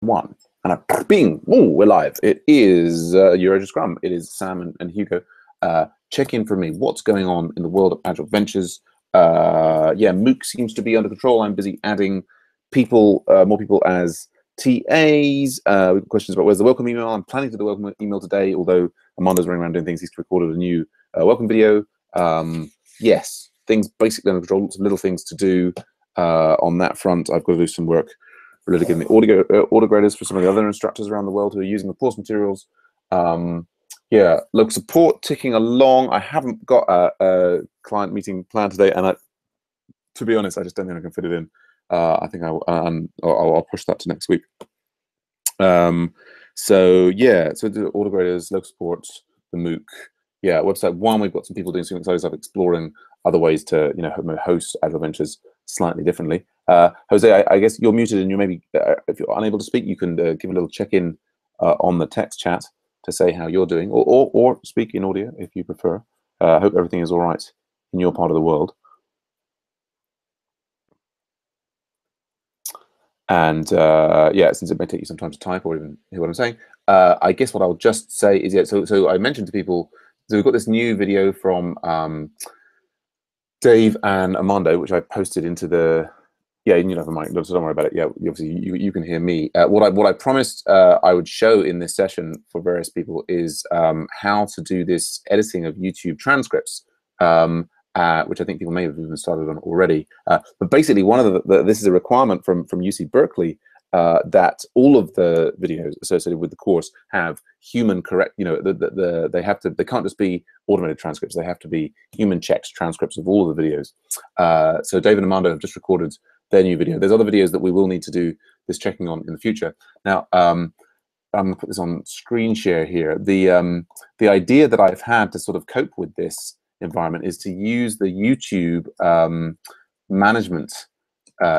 One. And bing, ooh, we're live. It is EuroAsia Scrum. It is Sam and Hugo. Check in for me. What's going on in the world of Agile Ventures? Yeah, MOOC seems to be under control. I'm busy adding people, more people as TAs. We've got questions about where's the welcome email. I'm planning to do the welcome email today, although Amanda's running around doing things. He's recorded a new welcome video. Yes, things basically under control. Lots of little things to do on that front. I've got to do some work related to getting the AutoGraders for some of the other instructors around the world who are using the course materials. Yeah, LocalSupport ticking along. I haven't got a client meeting planned today, and to be honest, I just don't think I can fit it in. I think I'll push that to next week. So yeah, so the AutoGraders, LocalSupport, the MOOC. Yeah, website one, we've got some people doing some exciting stuff, exploring other ways to host Agile Ventures slightly differently. Jose, I guess you're muted, and you maybe if you're unable to speak, you can give a little check-in on the text chat to say how you're doing, or speak in audio if you prefer. I hope everything is all right in your part of the world. And yeah, since it may take you some time to type or even hear what I'm saying, I guess what I'll just say is, yeah, so I mentioned to people, so we've got this new video from Dave and Armando, which I posted into the, yeah, you have a mic, so don't worry about it. Yeah, obviously you can hear me. What I promised I would show in this session for various people is how to do this editing of YouTube transcripts, which I think people may have even started on already. But basically, one of this is a requirement from UC Berkeley that all of the videos associated with the course have human correct. They can't just be automated transcripts. They have to be human checked transcripts of all of the videos. So Dave and Armando have just recorded their new video. There's other videos that we will need to do this checking on in the future. Now, I'm going to put this on screen share here. The idea that I've had to sort of cope with this environment is to use the YouTube management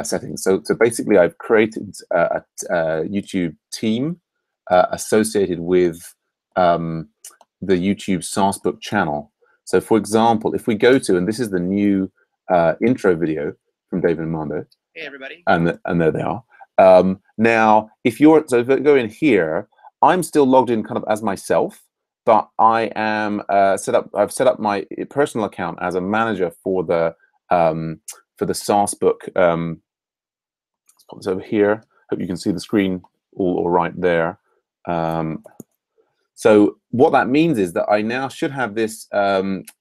settings. So basically, I've created a YouTube team associated with the YouTube Sourcebook channel. So for example, if we go to, and this is the new intro video from David and Armando. Hey everybody. And there they are. Now, if I go in here, I'm still logged in kind of as myself, but I am I've set up my personal account as a manager for the Sourcebook. Let's pop this over here. Hope you can see the screen all right there. So what that means is that I now should have this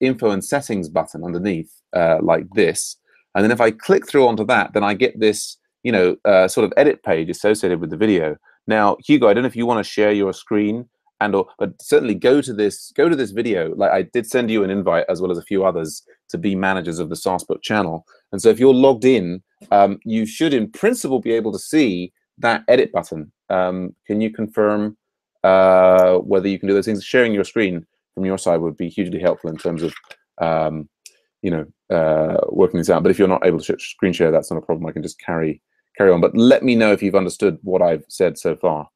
info and settings button underneath like this. And then if I click through onto that, then I get this, sort of edit page associated with the video. Now, Hugo, I don't know if you want to share your screen but certainly go to this video. Like I did send you an invite as well as a few others to be managers of the Sourcebook channel. And so if you're logged in, you should in principle be able to see that edit button. Can you confirm whether you can do those things? Sharing your screen from your side would be hugely helpful in terms of working this out. But if you're not able to screen share, that's not a problem. I can just carry on. But let me know if you've understood what I've said so far.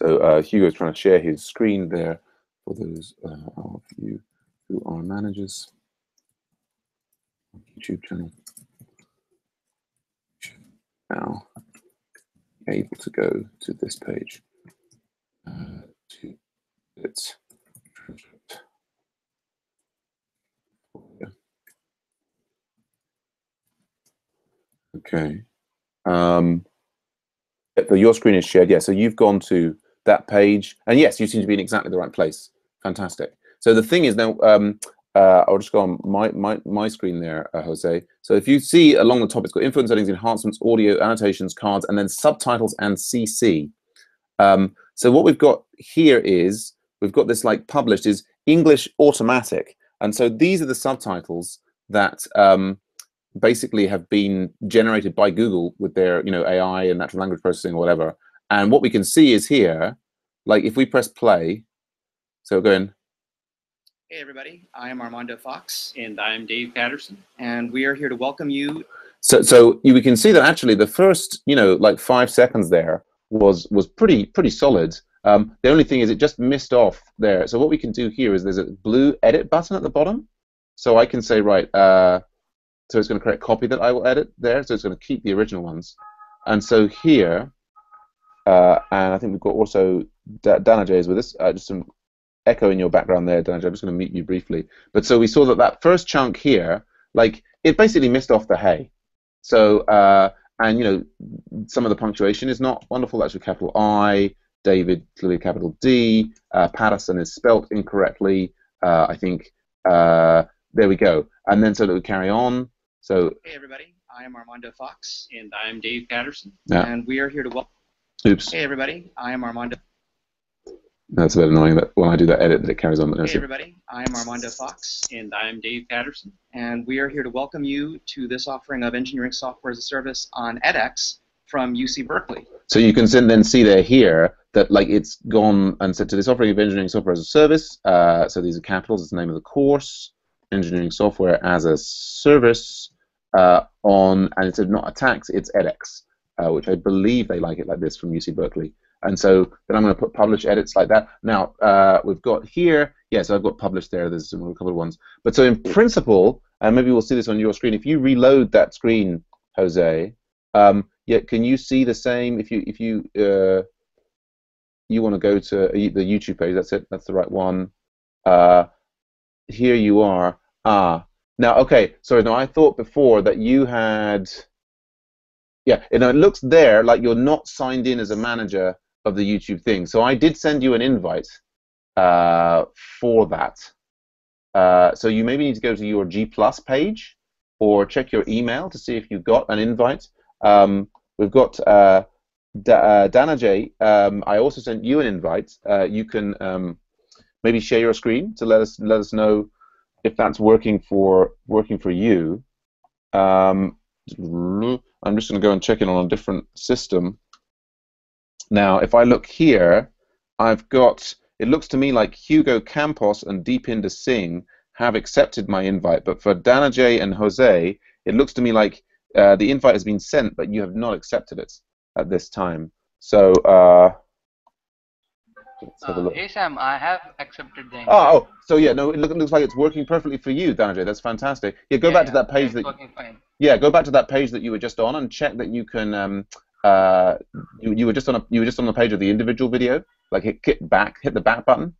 So Hugo's trying to share his screen there for those of you who are managers on YouTube channel. Now, able to go to this page to its transcript. Okay. Your screen is shared. Yeah. So you've gone to that page, and yes, you seem to be in exactly the right place. Fantastic. So the thing is now, I'll just go on my screen there, Jose. So if you see along the top, it's got info and settings, enhancements, audio, annotations, cards, and then subtitles and CC. So what we've got here is we've got this like published is English automatic, and so these are the subtitles that basically have been generated by Google with their AI and natural language processing or whatever. And what we can see is here, like if we press play, so go in. Hey everybody, I am Armando Fox. And I'm Dave Patterson. And we are here to welcome you. So we can see that actually the first, like 5 seconds there was pretty solid. The only thing is it just missed off there. So what we can do here is there's a blue edit button at the bottom. So I can say, right, so it's going to create a copy that I will edit there. So it's going to keep the original ones. And so here, and I think we've got also Dana J is with us. Just some echo in your background there, Dana J. I'm just going to mute you briefly. But so we saw that first chunk here, like it basically missed off the hey. So and you know some of the punctuation is not wonderful. That's with capital I. David clearly capital D. Patterson is spelt incorrectly. I think there we go. And then so that we carry on. So hey everybody, I am Armando Fox and I am Dave Patterson, yeah. and we are here to welcome. Oops. Hey everybody, I am Armando. That's a bit annoying that when I do that edit that it carries on. Hey everybody, I am Armando Fox and I am Dave Patterson, and we are here to welcome you to this offering of engineering software as a service on edX from UC Berkeley. So you can then see there here that like it's gone and said to this offering of engineering software as a service. So these are capitals. It's the name of the course, engineering software as a service and it's not a tax. It's edX, which I believe they like it like this from UC Berkeley. And so then I'm going to put publish edits like that. Now we've got here, so I've got published there. There's a couple of ones. But so in principle, and maybe we'll see this on your screen. If you reload that screen, Jose, can you see the same? If you want to go to the YouTube page, that's it. That's the right one. Here you are. Now, okay. Sorry. No, I thought before that you had. Yeah, it looks there like you're not signed in as a manager of the YouTube thing. So I did send you an invite for that. So you maybe need to go to your G+ page or check your email to see if you got an invite. We've got Dana J. I also sent you an invite. You can maybe share your screen to let us know if that's working for you. I'm just going to go and check in on a different system. Now, if I look here, I've got, it looks to me like Hugo Campos and Deepinder Singh have accepted my invite, but for Dana J and Jose, it looks to me like the invite has been sent, but you have not accepted it at this time. So, let's have a look. Hey Sam, I have accepted the invite. So yeah, no, it looks like it's working perfectly for you, Dana J. That's fantastic. Yeah, go back to that page it's working fine. Yeah, go back to that page that you were just on and check that you can. You were just on the page of the individual video. Like hit the back button.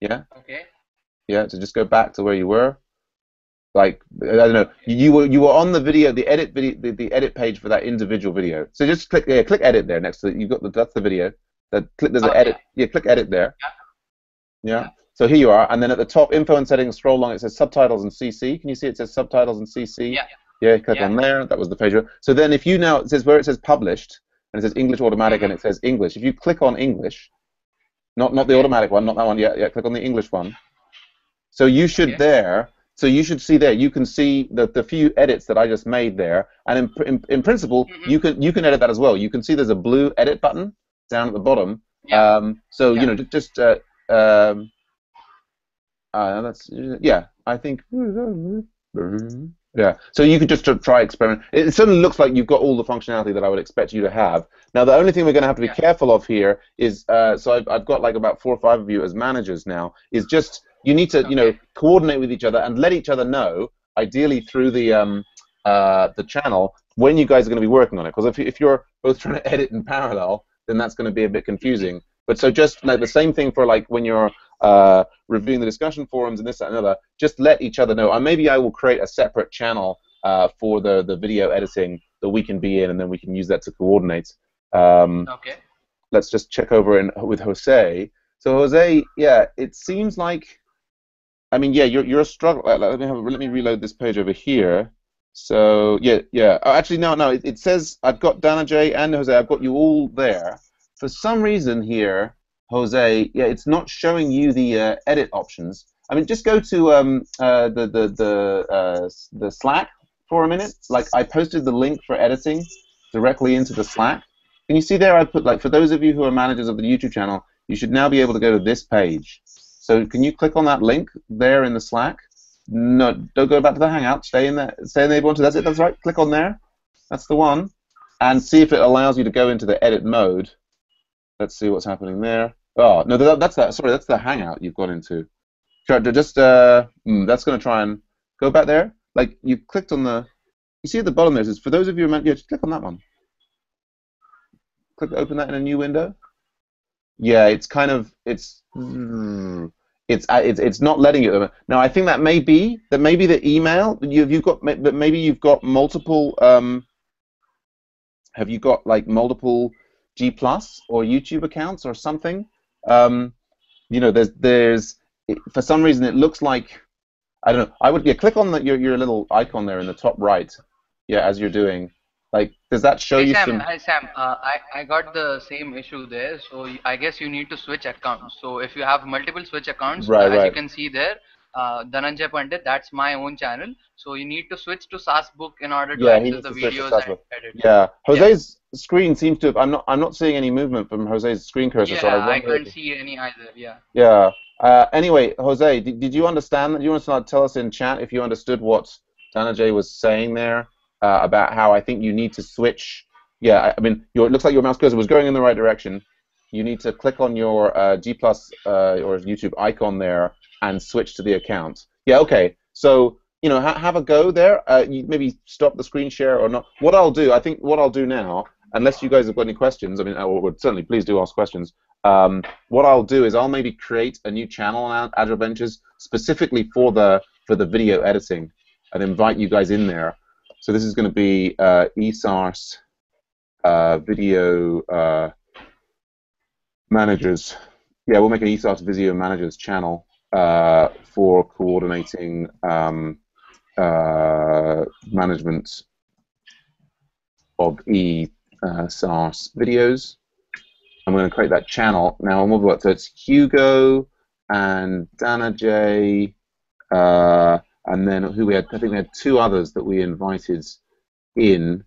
Yeah. Okay. Yeah, so just go back to where you were. Like I don't know, you were on the video, the edit page for that individual video. So just click edit there next to it. That's the video. There's an edit. Yeah, click edit there. Yeah. So here you are, and then at the top, info and settings, scroll along. It says subtitles and CC. Can you see it says subtitles and CC? Yeah. Yeah, click on there. That was the page. So then if you now, it says where it says published, and it says English automatic, and it says English. If you click on English, not the automatic one, not that one. Yeah, click on the English one. So you should So you should see there. You can see the few edits that I just made there, and in principle, you can edit that as well. You can see there's a blue edit button down at the bottom. So you know, just that's I think. Yeah, so you could just try experiment. It certainly looks like you've got all the functionality that I would expect you to have. Now, the only thing we're going to have to be careful of here is, so I've got like about 4 or 5 of you as managers now, is just you need to, coordinate with each other and let each other know, ideally through the channel, when you guys are going to be working on it. Because if you're both trying to edit in parallel, then that's going to be a bit confusing. But so just like the same thing for like when you're reviewing the discussion forums and this, that, and another, just let each other know. And maybe I will create a separate channel for the video editing that we can be in, and then we can use that to coordinate. Let's just check over with Jose. So Jose, it seems like, I mean, you're struggling. Let me reload this page over here. So Oh, actually, no. It says I've got Dana J and Jose. I've got you all there. For some reason here, Jose, it's not showing you the edit options. I mean, just go to the Slack for a minute. Like I posted the link for editing directly into the Slack. Can you see there? I put like for those of you who are managers of the YouTube channel, you should now be able to go to this page. So can you click on that link there in the Slack? No, don't go back to the Hangout. Stay in there. Stay in there. That's it. That's right. Click on there. That's the one, and see if it allows you to go into the edit mode. Let's see what's happening there. Oh no, that's that. Sorry, that's the Hangout you've got into. Just that's going to try and go back there. Like you clicked on the. You see at the bottom there. For those of you who just click on that one. Click open that in a new window. Yeah, it's kind of it's not letting you. Now I think that may be the email you've got, but maybe you've got multiple. Have you got like multiple G+ or YouTube accounts or something? You know, there's for some reason it looks like, I don't know. I would click on your little icon there in the top right. Yeah, as you're doing. Like, does that show you some? Hi Sam, I got the same issue there. So I guess you need to switch accounts. So if you have multiple switch accounts, Right, as you right. can see there, Dhananjay Pandit, that's my own channel. So you need to switch to SaaSbook in order to Yeah, he access needs the to switch to videos and SaaSbook. edit. Yeah, Jose's screen seems to have. I'm not seeing any movement from Jose's screen cursor, so I Yeah, I wonder. can't see any either. Yeah. Yeah. Anyway, Jose, did you understand that? Do you want to tell us in chat if you understood what Dhananjay was saying there about how I think you need to switch? Yeah, I mean, it looks like your mouse cursor was going in the right direction. You need to click on your G+ or YouTube icon there and switch to the account. Yeah, okay. So, you know, have a go there. You maybe stop the screen share or not. I think what I'll do now, unless you guys have got any questions, I mean, certainly please do ask questions. What I'll do is I'll maybe create a new channel on Agile Ventures specifically for the video editing and invite you guys in there. So this is going to be ESARS video managers. Yeah, we'll make an ESARS video managers channel for coordinating management of ESARS videos. I'm going to create that channel now. So it's Hugo and Dhananjay, and then who we had? I think we had two others that we invited in.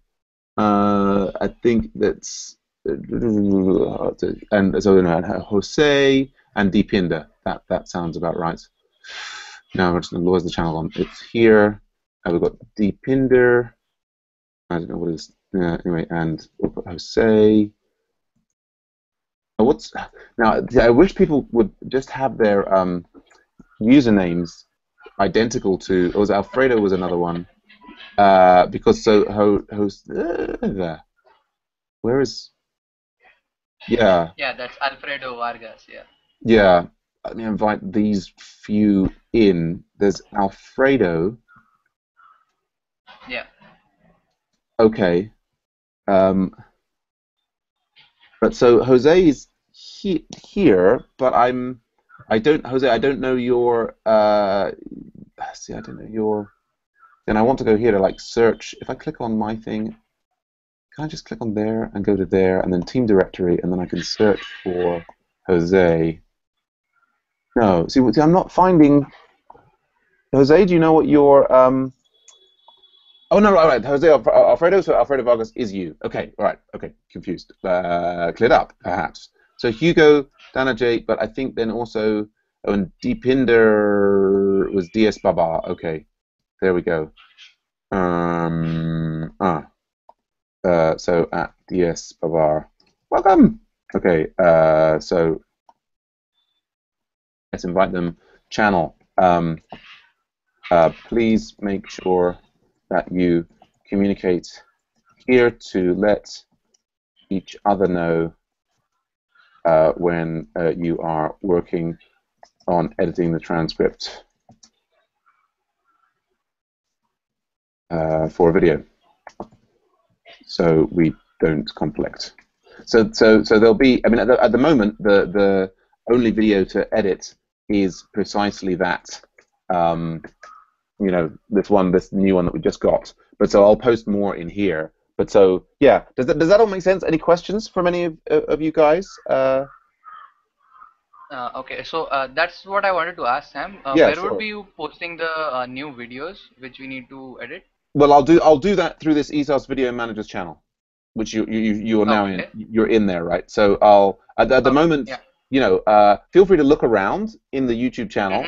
I think that's and so Jose and Deepinder. That sounds about right. Now we're just going to where's the channel on? It's here. We've got Deepinder. I don't know what it is. Anyway, and we'll put Jose. Now? I wish people would just have their usernames identical to. Was Alfredo was another one because where is? Yeah. Yeah, that's Alfredo Vargas. Yeah. Yeah. Let me invite these few in. There's Alfredo. Yeah. Okay. But so Jose is here, but I don't know your. See, I don't know your. Then I want to go here to like search. If I click on my thing, can I just click on there and go to there and then team directory and then I can search for Jose. No, see, I'm not finding. Jose, do you know what your Oh no, right. Jose Alfredo. So Alfredo Vargas is you. Okay, all right. Okay, confused. Cleared up, perhaps. So Hugo, Dhananjay, but I think then also and Deepinder was DS Baba. Okay, there we go. So at DS Baba, welcome. Okay. So let's invite them. Channel. Please make sure that you communicate here to let each other know when you are working on editing the transcript for a video, so we don't conflict. So there'll be. I mean, at the moment, the only video to edit is precisely that. You know, this new one that we just got. But so I'll post more in here. But so yeah, does that all make sense? Any questions from any of you guys? Okay, so that's what I wanted to ask Sam. Yeah, where sure. would be you posting the new videos which we need to edit? Well, I'll do that through this ESARS Video Managers channel, which you are now in. You're in there, right? So I'll at the moment. Yeah. You know, feel free to look around in the YouTube channel.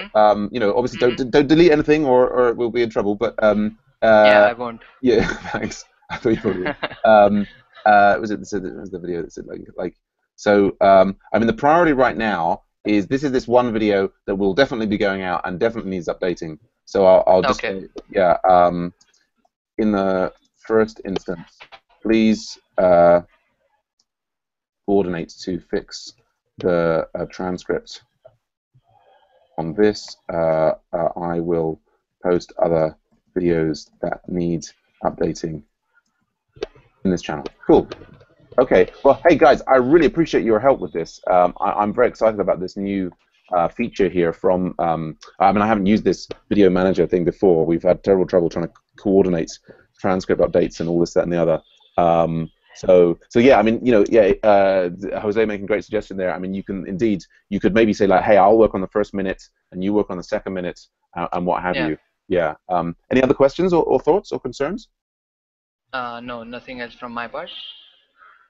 You know, obviously don't delete anything or we'll be in trouble. But yeah, I won't. Yeah, thanks. I thought you probably would. Was it the video that said like So I mean, the priority right now is this one video that will definitely be going out and definitely needs updating. So I'll just say, yeah, in the first instance, please coordinate to fix the transcript on this. I will post other videos that need updating in this channel. Cool. Okay. Well, hey guys, I really appreciate your help with this. I'm very excited about this new feature here from. I mean, I haven't used this video manager thing before. We've had terrible trouble trying to coordinate transcript updates and all this, that, and the other. So yeah, I mean, you know, yeah, Jose making a great suggestion there. I mean, you could maybe say like, hey, I'll work on the first minute and you work on the second minute and what have you. Yeah. Any other questions or thoughts or concerns? No, nothing else from my part.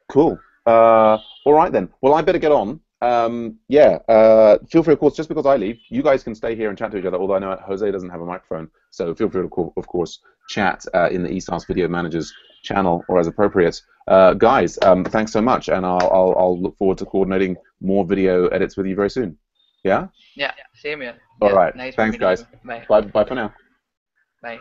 Cool. All right then. Well, I better get on. Yeah. Feel free, of course, just because I leave, you guys can stay here and chat to each other. Although I know Jose doesn't have a microphone, so feel free to, of course, chat in the ESAS Video Managers channel or as appropriate. Guys, thanks so much, and I'll look forward to coordinating more video edits with you very soon. Yeah. Yeah. Same here. All right. Nice. Thanks, guys. Bye. Bye for now. Bye.